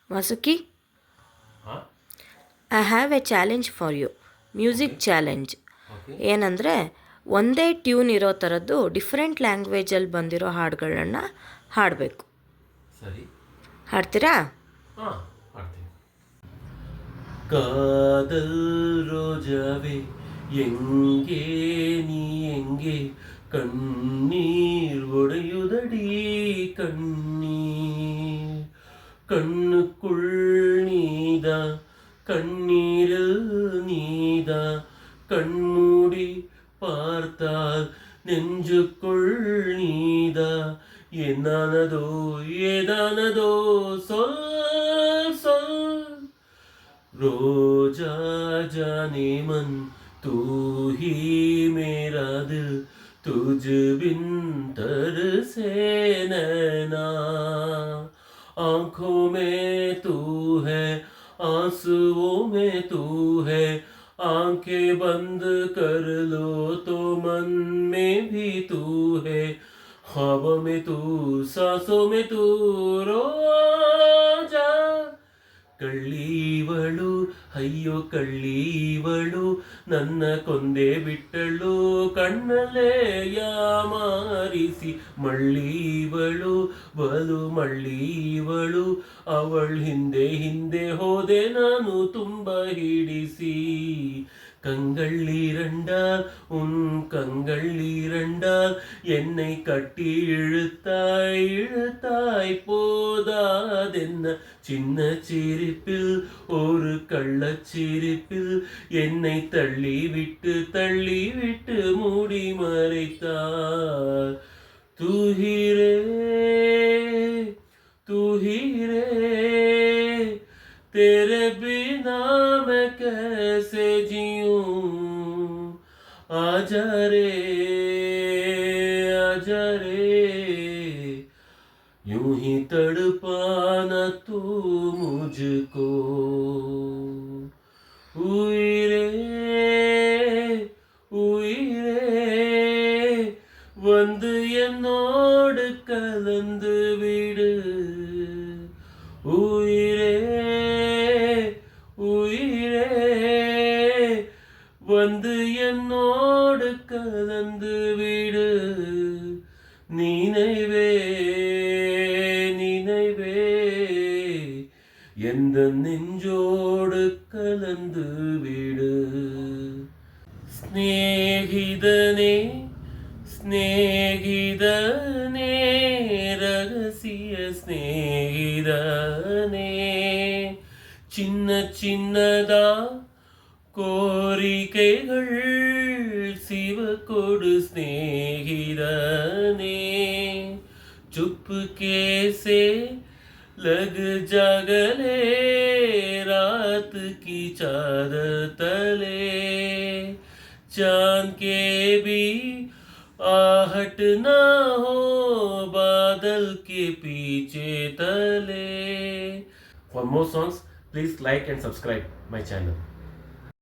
Masuki, Huh? I have a challenge for you. Music Okay. Challenge. Okay. ಏನಂದರೆ ಒಂದೇ tune ಇರೋ ಥರದ್ದು different ಲ್ಯಾಂಗ್ವೇಜಲ್ಲಿ ಬಂದಿರೋ ಹಾಡುಗಳನ್ನ ಹಾಡಬೇಕು. ಸರಿ. ಹಾಡ್ತೀರಾ? ಹಾಂ, ಮಾಡ್ತೀನಿ. காதல் ரோஜாவே எங்கே நீ எங்கே கண்ணீர் உடையுதடி கண்ணீர் கண்ணுக்குள் நீதா கண்ணீரில் நீதா கண்மூடி பார்த்தால் நெஞ்சுக்குள் நீதா என்னானதோ ஏதானதோ சொல் சொல் रोजा जाने मन तू ही मेरा दिल तुझ बिन तरसे नैना आंखों में तू है आंसुओं में तू है आंखें बंद कर लो तो मन में भी तू है ख्वाबों में तू सांसों में तू रोजा ಕಳ್ಳೀವಳು ಅಯ್ಯೋ ಕಳ್ಳೀವಳು ನನ್ನ ಕೊಂದೆ ಬಿಟ್ಟಳು ಕಣ್ಣಲ್ಲೇ ಯಾಮಾರಿಸಿ ಮಳ್ಳೀವಳು ಬಲು ಮಳ್ಳೀವಳು ಅವಳ ಹಿಂದೆ ಹಿಂದೆ ಹೋದೆ ನಾನು ತುಂಬ ಹಿಡಿಸಿ கண்கள் இரண்டால் உன் கண்கள் இரண்டால் என்னை கட்டி இழுத்தாய் இழுத்தாய் போதாதென்ன சின்ன சிரிப்பில் ஒரு கள்ளச்சிரிப்பில் என்னை தள்ளி விட்டு மூடி மறைத்தார் தூஹிரே தூஹிரே तेरे बिना मैं कैसे जीऊं आजा रे यूं ही तड़पाना तू मुझको उइरे வந்து என்னோடு கலந்து விடு உயிரே வந்து என்னோடு கலந்து விடு நினைவே எந்த நெஞ்சோடு கலந்து விடு ஸ்நேகிதனே ரகசிய ஸ்நேகிதனே சின்ன சின்னதா கோரிக்கைகள் சிவக்கொடு ஸ்நேகிதனே चुपके से लग जा गले रात की चादर तले चांद के भी आहट ना हो बादल के पीछे तले. For more songs, please like and subscribe my channel.